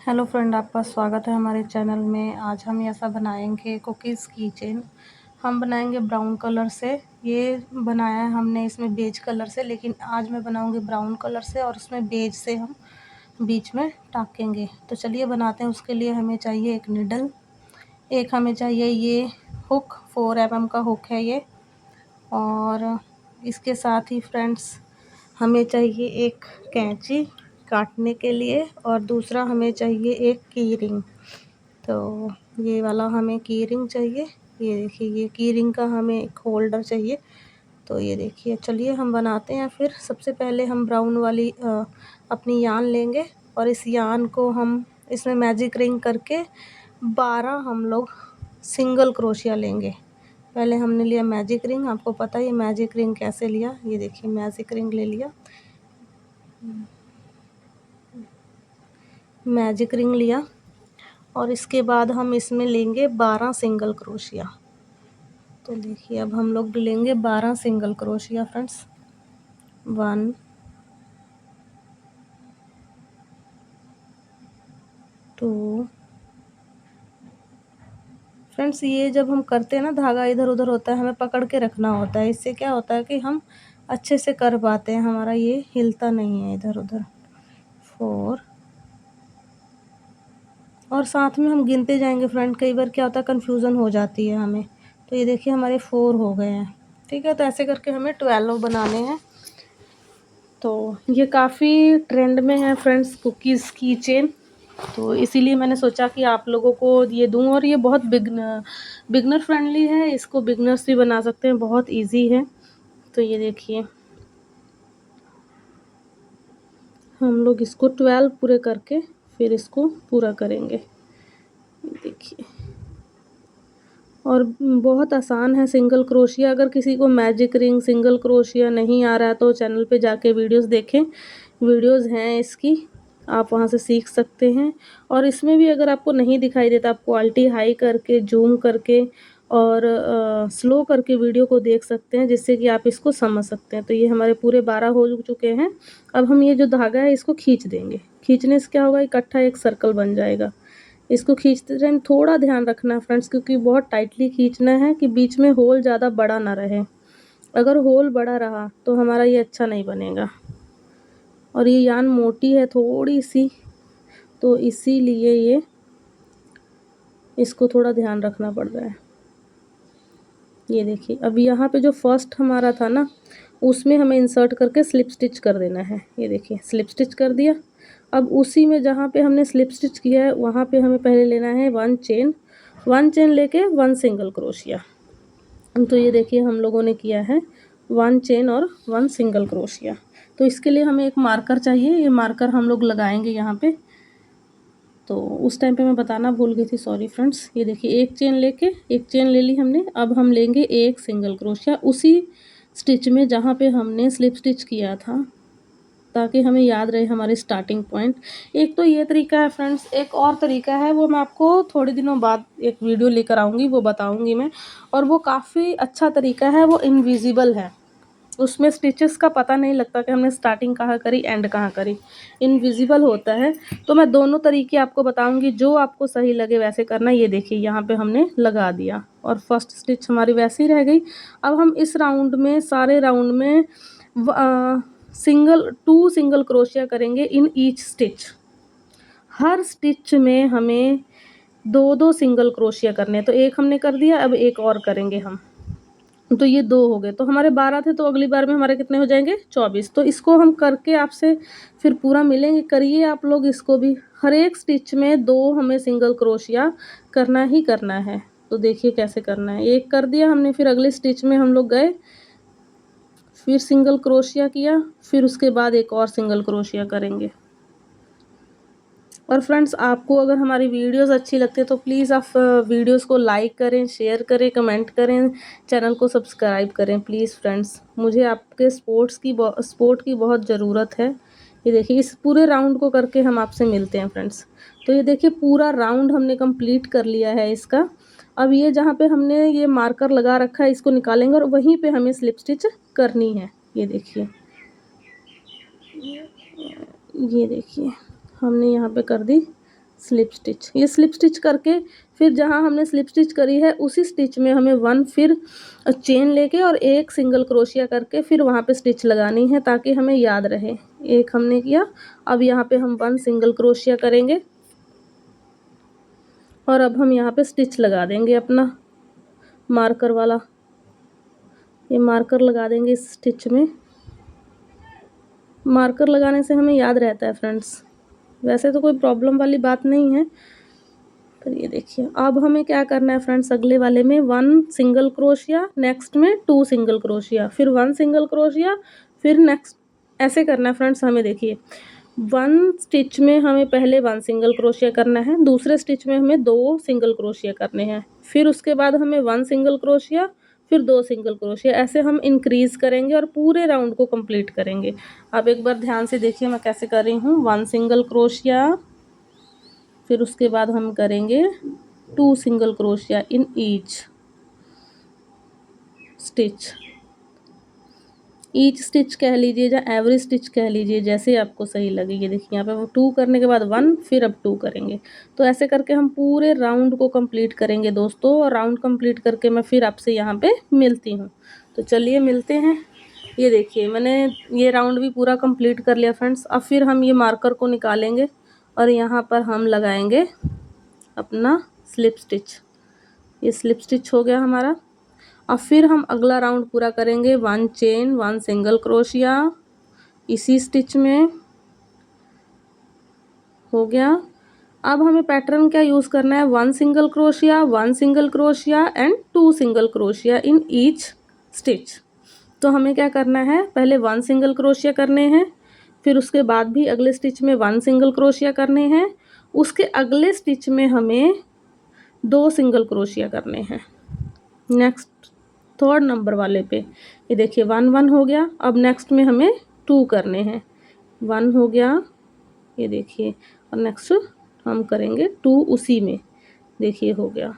Hello friend, आपका स्वागत है हमारे चैनल में। आज हम ऐसा बनाएंगे कुकीज़ की चेन। हम बनाएंगे ब्राउन कलर से। ये बनाया है हमने इसमें बेज कलर से, लेकिन आज मैं बनाऊंगी ब्राउन कलर से और उसमें बेज से हम बीच में टाँकेंगे। तो चलिए बनाते हैं। उसके लिए हमें चाहिए एक नीडल, एक हमें चाहिए ये हुक, 4 mm का हुक है ये। और इसके साथ ही फ्रेंड्स हमें चाहिए एक कैंची काटने के लिए, और दूसरा हमें चाहिए एक की रिंग। तो ये वाला हमें की रिंग चाहिए। ये देखिए, ये की रिंग का हमें एक होल्डर चाहिए। तो ये देखिए, चलिए हम बनाते हैं। फिर सबसे पहले हम ब्राउन वाली अपनी यान लेंगे, और इस यान को हम इसमें मैजिक रिंग करके 12 हम लोग सिंगल क्रोशिया लेंगे। पहले हमने लिया मैजिक रिंग। आपको पता है ये मैजिक रिंग कैसे लिया। ये देखिए, मैजिक रिंग ले लिया, मैजिक रिंग लिया। और इसके बाद हम इसमें लेंगे 12 सिंगल क्रोशिया। तो देखिए, अब हम लोग लेंगे 12 सिंगल क्रोशिया फ्रेंड्स। 1 2 फ्रेंड्स, ये जब हम करते हैं ना, धागा इधर उधर होता है, हमें पकड़ के रखना होता है। इससे क्या होता है कि हम अच्छे से कर पाते हैं, हमारा ये हिलता नहीं है इधर उधर। 4, और साथ में हम गिनते जाएंगे फ्रेंड। कई बार क्या होता है, कन्फ्यूज़न हो जाती है हमें। तो ये देखिए, हमारे 4 हो गए हैं। ठीक है, तो ऐसे करके हमें 12 बनाने हैं। तो ये काफ़ी ट्रेंड में है फ्रेंड्स, कुकीज़ की चेन। तो इसीलिए मैंने सोचा कि आप लोगों को ये दूँ। और ये बहुत बिगनर फ्रेंडली है, इसको बिगनर्स भी बना सकते हैं, बहुत इजी है। तो ये देखिए, हम लोग इसको 12 पूरे करके फिर इसको पूरा करेंगे। देखिए, और बहुत आसान है सिंगल क्रोशिया। अगर किसी को मैजिक रिंग, सिंगल क्रोशिया नहीं आ रहा है तो चैनल पे जाके वीडियोस देखें। वीडियोस हैं इसकी, आप वहाँ से सीख सकते हैं। और इसमें भी अगर आपको नहीं दिखाई देता, आप क्वालिटी हाई करके, जूम करके और स्लो करके वीडियो को देख सकते हैं, जिससे कि आप इसको समझ सकते हैं। तो ये हमारे पूरे 12 हो चुके हैं। अब हम ये जो धागा है इसको खींच देंगे। खींचने से क्या होगा, इकट्ठा एक सर्कल बन जाएगा। इसको खींचते टाइम थोड़ा ध्यान रखना फ्रेंड्स, क्योंकि बहुत टाइटली खींचना है कि बीच में होल ज़्यादा बड़ा ना रहे। अगर होल बड़ा रहा तो हमारा ये अच्छा नहीं बनेगा। और ये यान मोटी है थोड़ी सी, तो इसीलिए ये इसको थोड़ा ध्यान रखना पड़ रहा है। ये देखिए, अब यहाँ पे जो फर्स्ट हमारा था ना, उसमें हमें इंसर्ट करके स्लिप स्टिच कर देना है। ये देखिए, स्लिप स्टिच कर दिया। अब उसी में जहाँ पे हमने स्लिप स्टिच किया है, वहाँ पे हमें पहले लेना है 1 चेन लेके 1 सिंगल क्रोशिया। तो ये देखिए, हम लोगों ने किया है 1 चेन और 1 सिंगल क्रोशिया। तो इसके लिए हमें एक मार्कर चाहिए। ये मार्कर हम लोग लगाएंगे यहाँ पे। तो उस टाइम पे मैं बताना भूल गई थी, सॉरी फ्रेंड्स। ये देखिए, एक चेन ले ली हमने। अब हम लेंगे एक सिंगल क्रोशिया उसी स्टिच में जहाँ पे हमने स्लिप स्टिच किया था, ताकि हमें याद रहे हमारे स्टार्टिंग पॉइंट। एक तो ये तरीका है फ्रेंड्स, एक और तरीका है, वो मैं आपको थोड़े दिनों बाद एक वीडियो लेकर आऊँगी, वो बताऊँगी मैं। और वो काफ़ी अच्छा तरीका है, वो इनविजिबल है। उसमें स्टिचेस का पता नहीं लगता कि हमने स्टार्टिंग कहाँ करी, एंड कहाँ करी, इनविजिबल होता है। तो मैं दोनों तरीके आपको बताऊंगी, जो आपको सही लगे वैसे करना। ये देखिए, यहाँ पे हमने लगा दिया और फर्स्ट स्टिच हमारी वैसी रह गई। अब हम इस राउंड में, सारे राउंड में टू सिंगल क्रोशिया करेंगे in each stitch. Her stitch में हमें 2 सिंगल क्रोशिया करने। तो एक हमने कर दिया, अब एक और करेंगे हम। तो ये 2 हो गए, तो हमारे 12 थे। तो अगली बार में हमारे कितने हो जाएंगे, 24। तो इसको हम करके आपसे फिर पूरा मिलेंगे। करिए आप लोग इसको भी। हर एक स्टिच में 2 हमें सिंगल क्रोशिया करना ही करना है। तो देखिए कैसे करना है। एक कर दिया हमने, फिर अगले स्टिच में हम लोग गए, फिर सिंगल क्रोशिया किया, फिर उसके बाद एक और सिंगल क्रोशिया करेंगे। और फ्रेंड्स, आपको अगर हमारी वीडियोस अच्छी लगती है तो प्लीज़ आप वीडियोस को लाइक करें, शेयर करें, कमेंट करें, चैनल को सब्सक्राइब करें प्लीज़ फ्रेंड्स। मुझे आपके सपोर्ट की बहुत ज़रूरत है। ये देखिए, इस पूरे राउंड को करके हम आपसे मिलते हैं फ्रेंड्स। तो ये देखिए, पूरा राउंड हमने कंप्लीट कर लिया है इसका। अब ये जहाँ पे हमने ये मार्कर लगा रखा है, इसको निकालेंगे और वहीं पे हमें स्लिप स्टिच करनी है। ये देखिए, ये देखिए, हमने यहाँ पे कर दी स्लिप स्टिच। ये स्लिप स्टिच करके फिर जहाँ हमने स्लिप स्टिच करी है उसी स्टिच में हमें 1 फिर चेन लेके और एक सिंगल क्रोशिया करके फिर वहाँ पे स्टिच लगानी है ताकि हमें याद रहे। एक हमने किया, अब यहाँ पे हम 1 सिंगल क्रोशिया करेंगे और अब हम यहाँ पे स्टिच लगा देंगे अपना मार्कर वाला। ये मार्कर लगा देंगे इस स्टिच में। मार्कर लगाने से हमें याद रहता है फ्रेंड्स, वैसे तो कोई प्रॉब्लम वाली बात नहीं है। पर ये देखिए अब हमें क्या करना है फ्रेंड्स, अगले वाले में 1 सिंगल क्रोशिया, नेक्स्ट में 2 सिंगल क्रोशिया, फिर 1 सिंगल क्रोशिया, फिर नेक्स्ट, ऐसे करना है फ्रेंड्स। हमें देखिए 1 स्टिच में हमें पहले 1 सिंगल क्रोशिया करना है, दूसरे स्टिच में हमें 2 सिंगल क्रोशिया करने हैं, फिर उसके बाद हमें 1 सिंगल क्रोशिया, फिर 2 सिंगल क्रोशिया, ऐसे हम इंक्रीज करेंगे और पूरे राउंड को कंप्लीट करेंगे। अब एक बार ध्यान से देखिए मैं कैसे कर रही हूँ। 1 सिंगल क्रोशिया, फिर उसके बाद हम करेंगे 2 single crochet in each stitch. Each stitch कह लीजिए या एवरी स्टिच कह लीजिए, जैसे आपको सही लगे। ये देखिए यहाँ पे वो 2 करने के बाद 1, फिर अब 2 करेंगे। तो ऐसे करके हम पूरे राउंड को कंप्लीट करेंगे दोस्तों, और राउंड कंप्लीट करके मैं फिर आपसे यहाँ पे मिलती हूँ। तो चलिए मिलते हैं। ये देखिए मैंने ये राउंड भी पूरा कंप्लीट कर लिया फ्रेंड्स। अब फिर हम ये मार्कर को निकालेंगे और यहाँ पर हम लगाएंगे अपना स्लिप स्टिच। ये स्लिप स्टिच हो गया हमारा। अब फिर हम अगला राउंड पूरा करेंगे 1 चेन 1 सिंगल क्रोशिया इसी स्टिच में। हो गया। अब हमें पैटर्न क्या यूज़ करना है, 1 single crochet 1 single crochet and 2 single crochet in each stitch. तो हमें क्या करना है, पहले 1 सिंगल क्रोशिया करने हैं, फिर उसके बाद भी अगले स्टिच में 1 सिंगल क्रोशिया करने हैं, उसके अगले स्टिच में हमें 2 सिंगल क्रोशिया करने हैं। नेक्स्ट 3rd नंबर वाले पे ये देखिए 1 1 हो गया। अब नेक्स्ट में हमें 2 करने हैं। 1 हो गया, ये देखिए, और नेक्स्ट हम करेंगे 2 उसी में, देखिए हो गया।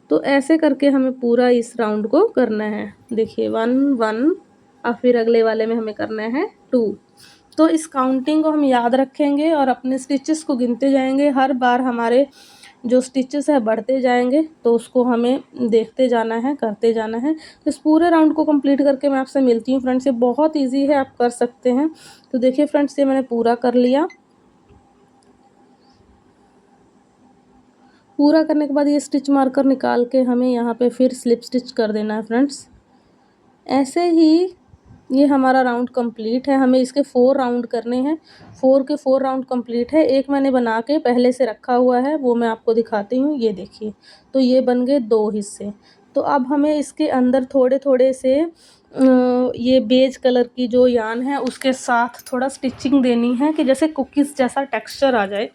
तो ऐसे करके हमें पूरा इस राउंड को करना है। देखिए 1 1, और फिर अगले वाले में हमें करना है 2। तो इस काउंटिंग को हम याद रखेंगे और अपने स्टिचेस को गिनते जाएंगे। हर बार हमारे जो स्टिचेस है बढ़ते जाएंगे, तो उसको हमें देखते जाना है, करते जाना है। तो इस पूरे राउंड को कंप्लीट करके मैं आपसे मिलती हूँ फ्रेंड्स। ये बहुत ईजी है, आप कर सकते हैं। तो देखिए फ्रेंड्स ये मैंने पूरा कर लिया। पूरा करने के बाद ये स्टिच मार्कर निकाल के हमें यहाँ पे फिर स्लिप स्टिच कर देना है फ्रेंड्स। ऐसे ही ये हमारा राउंड कंप्लीट है। हमें इसके 4 राउंड करने हैं। 4 के 4 राउंड कंप्लीट है। एक मैंने बना के पहले से रखा हुआ है, वो मैं आपको दिखाती हूँ। ये देखिए, तो ये बन गए 2 हिस्से। तो अब हमें इसके अंदर थोड़े थोड़े से ये बेज कलर की जो यान है उसके साथ थोड़ा स्टिचिंग देनी है कि जैसे कुकीज़ जैसा टेक्सचर आ जाए।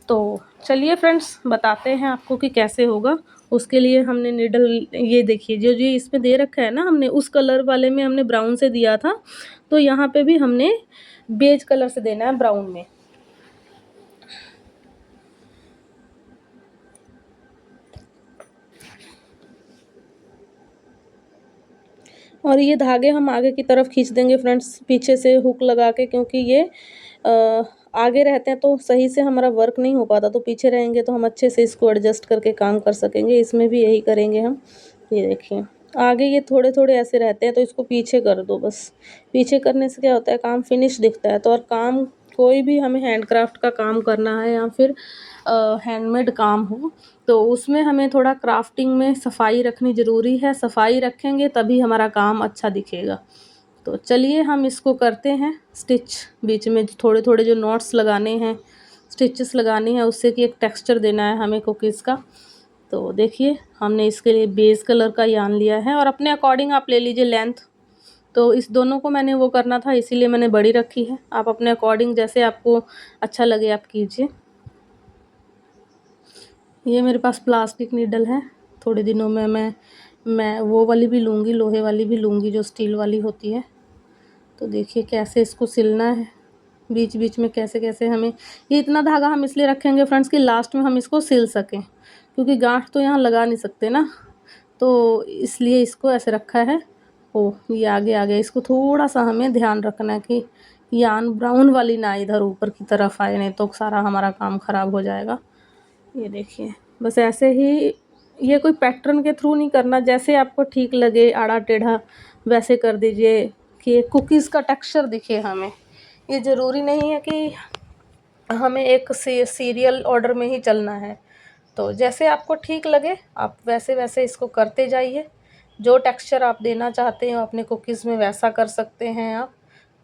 तो चलिए फ्रेंड्स बताते हैं आपको कि कैसे होगा। उसके लिए हमने नीडल, ये देखिए जो जो इसमें दे रखा है ना, हमने उस कलर वाले में हमने ब्राउन से दिया था, तो यहाँ पे भी हमने बेज कलर से देना है, ब्राउन में। और ये धागे हम आगे की तरफ खींच देंगे फ्रेंड्स, पीछे से हुक लगा के, क्योंकि ये आगे रहते हैं तो सही से हमारा वर्क नहीं हो पाता, तो पीछे रहेंगे तो हम अच्छे से इसको एडजस्ट करके काम कर सकेंगे। इसमें भी यही करेंगे हम। ये देखिए आगे ये थोड़े थोड़े ऐसे रहते हैं, तो इसको पीछे कर दो बस। पीछे करने से क्या होता है, काम फिनिश दिखता है। तो और काम कोई भी हमें हैंडक्राफ्ट का काम करना है या फिर हैंडमेड काम हो, तो उसमें हमें थोड़ा क्राफ्टिंग में सफाई रखनी ज़रूरी है। सफाई रखेंगे तभी हमारा काम अच्छा दिखेगा। तो चलिए हम इसको करते हैं स्टिच। बीच में थोड़े थोड़े जो नॉट्स लगाने हैं, स्टिचेस लगाने हैं, उससे कि एक टेक्सचर देना है हमें कुकीज़ का। तो देखिए हमने इसके लिए बेस कलर का यान लिया है, और अपने अकॉर्डिंग आप ले लीजिए लेंथ। तो इस दोनों को मैंने वो करना था, इसीलिए मैंने बड़ी रखी है। आप अपने अकॉर्डिंग जैसे आपको अच्छा लगे आप कीजिए। ये मेरे पास प्लास्टिक नीडल है। थोड़े दिनों में मैं वो वाली भी लूँगी, लोहे वाली भी लूँगी जो स्टील वाली होती है। तो देखिए कैसे इसको सिलना है, बीच बीच में कैसे कैसे हमें, ये इतना धागा हम इसलिए रखेंगे फ्रेंड्स कि लास्ट में हम इसको सिल सकें, क्योंकि गांठ तो यहाँ लगा नहीं सकते ना, तो इसलिए इसको ऐसे रखा है। ओ ये आगे आ गया। इसको थोड़ा सा हमें ध्यान रखना है कि यान ब्राउन वाली ना इधर ऊपर की तरफ आए, नहीं तो सारा हमारा काम ख़राब हो जाएगा। ये देखिए, बस ऐसे ही, ये कोई पैटर्न के थ्रू नहीं करना, जैसे आपको ठीक लगे आड़ा टेढ़ा वैसे कर दीजिए कि कुकीज़ का टेक्सचर दिखे हमें। ये ज़रूरी नहीं है कि हमें एक सीरियल ऑर्डर में ही चलना है। तो जैसे आपको ठीक लगे आप वैसे वैसे इसको करते जाइए। जो टेक्सचर आप देना चाहते हो अपने कुकीज़ में वैसा कर सकते हैं आप।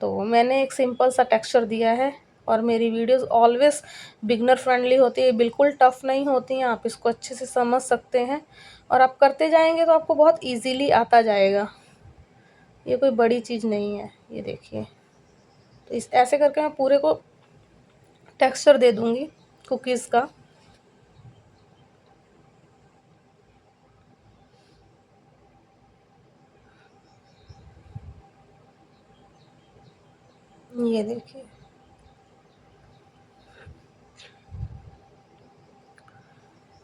तो मैंने एक सिंपल सा टेक्सचर दिया है और मेरी वीडियोस ऑलवेज़ बिगनर फ्रेंडली होती है, बिल्कुल टफ़ नहीं होती हैं, आप इसको अच्छे से समझ सकते हैं और आप करते जाएंगे तो आपको बहुत ईजीली आता जाएगा। ये कोई बड़ी चीज़ नहीं है। ये देखिए, तो इस ऐसे करके मैं पूरे को टेक्सचर दे दूँगी कुकीज़ का। ये देखिए,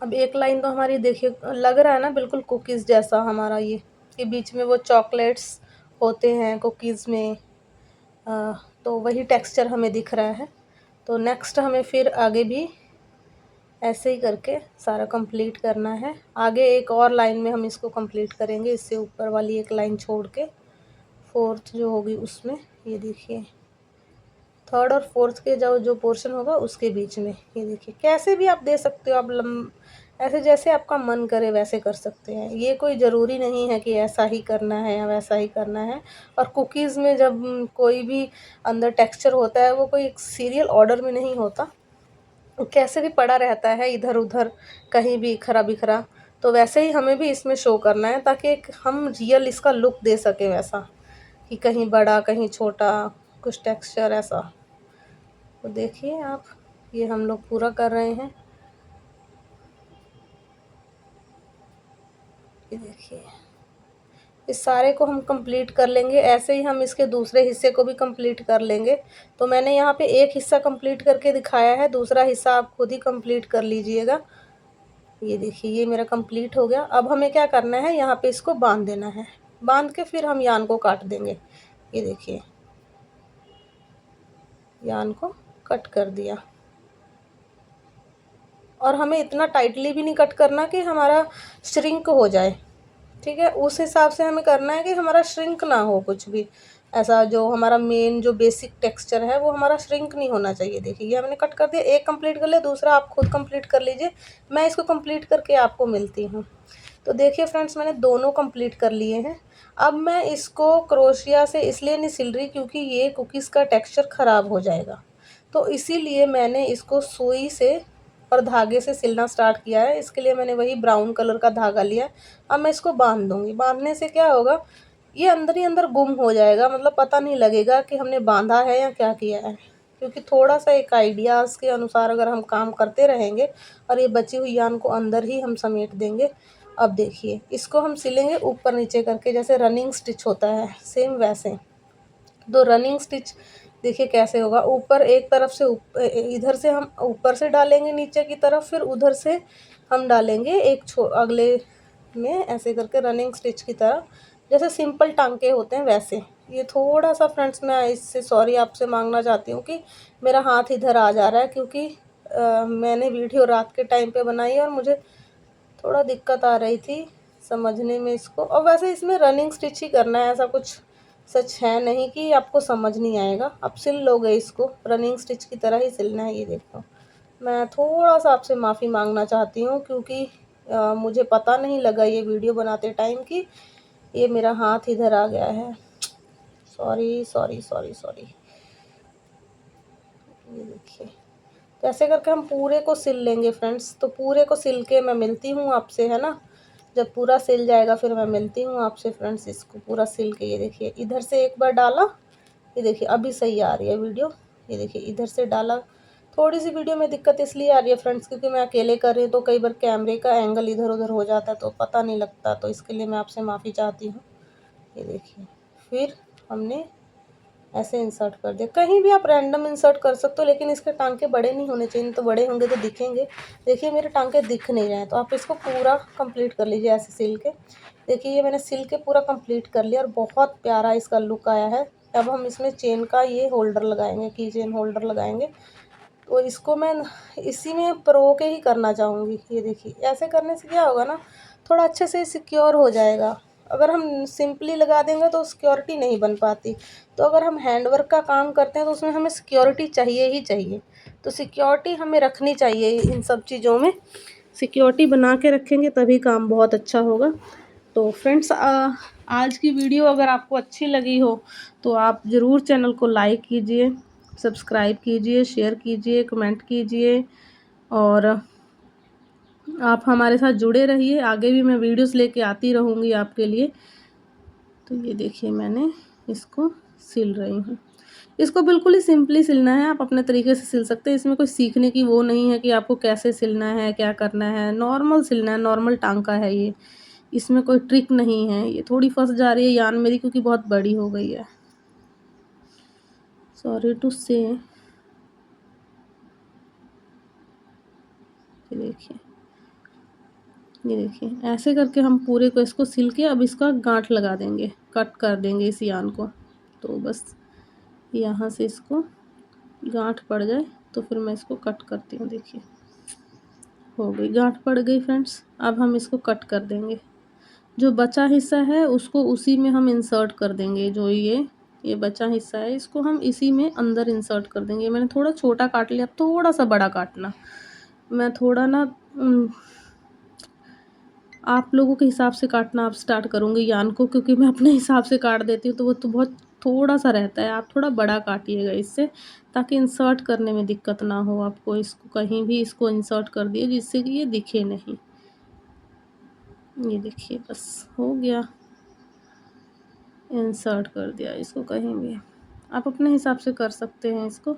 अब एक लाइन तो हमारी देखिए लग रहा है ना बिल्कुल कुकीज़ जैसा हमारा ये बीच में वो चॉकलेट्स होते हैं कुकीज़ में। अ, तो वही टेक्सचर हमें दिख रहा है। तो नेक्स्ट हमें फिर आगे भी ऐसे ही करके सारा कंप्लीट करना है। आगे एक और लाइन में हम इसको कंप्लीट करेंगे, इससे ऊपर वाली एक लाइन छोड़ के फोर्थ जो होगी उसमें। ये देखिए, थर्ड और फोर्थ के जो जो पोर्शन होगा उसके बीच में। ये देखिए, कैसे भी आप दे सकते हो, आप ऐसे जैसे आपका मन करे वैसे कर सकते हैं। ये कोई ज़रूरी नहीं है कि ऐसा ही करना है या वैसा ही करना है। और कुकीज़ में जब कोई भी अंदर टेक्सचर होता है वो कोई सीरियल ऑर्डर में नहीं होता, कैसे भी पड़ा रहता है इधर उधर कहीं भी इखरा बिखरा। तो वैसे ही हमें भी इसमें शो करना है ताकि एक हम रियल इसका लुक दे सकें, वैसा कि कहीं बड़ा कहीं छोटा कुछ टेक्सचर ऐसा। तो देखिए आप, ये हम लोग पूरा कर रहे हैं। ये देखिए, इस सारे को हम कंप्लीट कर लेंगे। ऐसे ही हम इसके दूसरे हिस्से को भी कंप्लीट कर लेंगे। तो मैंने यहाँ पे एक हिस्सा कंप्लीट करके दिखाया है, दूसरा हिस्सा आप खुद ही कंप्लीट कर लीजिएगा। ये देखिए, ये मेरा कंप्लीट हो गया। अब हमें क्या करना है, यहाँ पे इसको बांध देना है। बांध के फिर हम यान को काट देंगे। ये देखिए, यान को कट कर दिया। और हमें इतना टाइटली भी नहीं कट करना कि हमारा श्रिंक हो जाए, ठीक है। उस हिसाब से हमें करना है कि हमारा श्रिंक ना हो कुछ भी। ऐसा जो हमारा मेन जो बेसिक टेक्सचर है वो हमारा श्रिंक नहीं होना चाहिए। देखिए, ये हमने कट कर दिया। एक कंप्लीट कर लिया, दूसरा आप खुद कंप्लीट कर लीजिए। मैं इसको कंप्लीट करके आपको मिलती हूँ। तो देखिए फ्रेंड्स, मैंने दोनों कंप्लीट कर लिए हैं। अब मैं इसको क्रोशिया से इसलिए नहीं सिल रही क्योंकि ये कुकीज़ का टेक्सचर ख़राब हो जाएगा। तो इसीलिए मैंने इसको सुई से और धागे से सिलना स्टार्ट किया है। इसके लिए मैंने वही ब्राउन कलर का धागा लिया है। अब मैं इसको बांध दूँगी। बांधने से क्या होगा, ये अंदर ही अंदर गुम हो जाएगा, मतलब पता नहीं लगेगा कि हमने बांधा है या क्या किया है। क्योंकि थोड़ा-सा एक आइडियाज़ के अनुसार अगर हम काम करते रहेंगे और ये बची हुई यान को अंदर ही हम समेट देंगे। अब देखिए, इसको हम सिलेंगे ऊपर नीचे करके, जैसे रनिंग स्टिच होता है सेम वैसे। तो रनिंग स्टिच देखिए कैसे होगा, ऊपर एक तरफ से इधर से हम ऊपर से डालेंगे नीचे की तरफ, फिर उधर से हम डालेंगे अगले में, ऐसे करके रनिंग स्टिच की तरह, जैसे सिंपल टांके होते हैं वैसे। ये थोड़ा सा फ्रेंड्स मैं इससे सॉरी आपसे मांगना चाहती हूँ कि मेरा हाथ इधर आ जा रहा है, क्योंकि मैंने वीडियो रात के टाइम पे बनाई और मुझे थोड़ा दिक्कत आ रही थी समझने में इसको। और वैसे इसमें रनिंग स्टिच ही करना है, ऐसा कुछ सच है नहीं कि आपको समझ नहीं आएगा। आप सिल लोगे इसको, रनिंग स्टिच की तरह ही सिलना है। ये देखो, मैं थोड़ा सा आपसे माफ़ी मांगना चाहती हूँ क्योंकि मुझे पता नहीं लगा ये वीडियो बनाते टाइम कि ये मेरा हाथ इधर आ गया है। Sorry sorry sorry sorry. ये देखिए, तो ऐसे करके हम पूरे को सिल लेंगे फ्रेंड्स। तो पूरे को सिल के मैं मिलती हूँ आपसे, है ना। जब पूरा सिल जाएगा फिर मैं मिलती हूँ आपसे फ्रेंड्स। इसको पूरा सिल के, ये देखिए इधर से एक बार डाला, ये देखिए अभी सही आ रही है वीडियो। ये देखिए इधर से डाला। थोड़ी सी वीडियो में दिक्कत इसलिए आ रही है फ्रेंड्स क्योंकि मैं अकेले कर रही हूँ, तो कई बार कैमरे का एंगल इधर उधर हो जाता है तो पता नहीं लगता, तो इसके लिए मैं आपसे माफ़ी चाहती हूँ। ये देखिए, फिर हमने ऐसे इंसर्ट कर दिया। कहीं भी आप रैंडम इंसर्ट कर सकते हो, लेकिन इसके टांके बड़े नहीं होने चाहिए, तो बड़े होंगे तो दिखेंगे। देखिए मेरे टांके दिख नहीं रहे हैं, तो आप इसको पूरा कंप्लीट कर लीजिए ऐसे सिल के। देखिए ये मैंने सिल के पूरा कंप्लीट कर लिया और बहुत प्यारा इसका लुक आया है। अब हम इसमें चेन का ये होल्डर लगाएंगे, की चेन होल्डर लगाएंगे। तो इसको मैं इसी में परो के ही करना चाहूँगी। ये देखिए, ऐसे करने से क्या होगा ना, थोड़ा अच्छे से सिक्योर हो जाएगा। अगर हम सिंपली लगा देंगे तो सिक्योरिटी नहीं बन पाती। तो अगर हम हैंडवर्क का काम करते हैं तो उसमें हमें सिक्योरिटी चाहिए ही चाहिए। तो सिक्योरिटी हमें रखनी चाहिए इन सब चीज़ों में। सिक्योरिटी बना के रखेंगे तभी काम बहुत अच्छा होगा। तो फ्रेंड्स, आज की वीडियो अगर आपको अच्छी लगी हो तो आप ज़रूर चैनल को लाइक कीजिए, सब्सक्राइब कीजिए, शेयर कीजिए, कमेंट कीजिए और आप हमारे साथ जुड़े रहिए। आगे भी मैं वीडियोस लेके आती रहूँगी आपके लिए। तो ये देखिए, मैंने इसको सिल रही हूँ। इसको बिल्कुल ही सिंपली सिलना है, आप अपने तरीके से सिल सकते हैं। इसमें कोई सीखने की वो नहीं है कि आपको कैसे सिलना है, क्या करना है। नॉर्मल सिलना है, नॉर्मल टांका है ये। इसमें कोई ट्रिक नहीं है। ये थोड़ी फंस जा रही है यान मेरी, क्योंकि बहुत बड़ी हो गई है, सॉरी टू से। ये देखिए, ऐसे करके हम पूरे को इसको सिल के अब इसका गांठ लगा देंगे, कट कर देंगे इस यान को। तो बस यहाँ से इसको गांठ पड़ जाए तो फिर मैं इसको कट करती हूँ। देखिए, हो गई, गांठ पड़ गई फ्रेंड्स। अब हम इसको कट कर देंगे। जो बचा हिस्सा है उसको उसी में हम इंसर्ट कर देंगे। जो ये बचा हिस्सा है इसको हम इसी में अंदर इंसर्ट कर देंगे। मैंने थोड़ा छोटा काट लिया, अब थोड़ा सा बड़ा काटना। मैं थोड़ा ना आप लोगों के हिसाब से काटना आप स्टार्ट करूँगी यान को, क्योंकि मैं अपने हिसाब से काट देती हूँ तो वो तो बहुत थोड़ा सा रहता है। आप थोड़ा बड़ा काटिएगा इससे, ताकि इंसर्ट करने में दिक्कत ना हो आपको। इसको कहीं भी इसको इंसर्ट कर दिए जिससे कि ये दिखे नहीं। ये देखिए, बस हो गया, इंसर्ट कर दिया इसको कहीं भी। आप अपने हिसाब से कर सकते हैं इसको।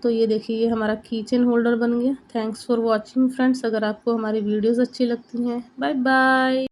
तो ये देखिए, ये हमारा कीचेन होल्डर बन गया। Thanks for watching friends. अगर आपको हमारी वीडियोज़ अच्छी लगती हैं, बाय बाय।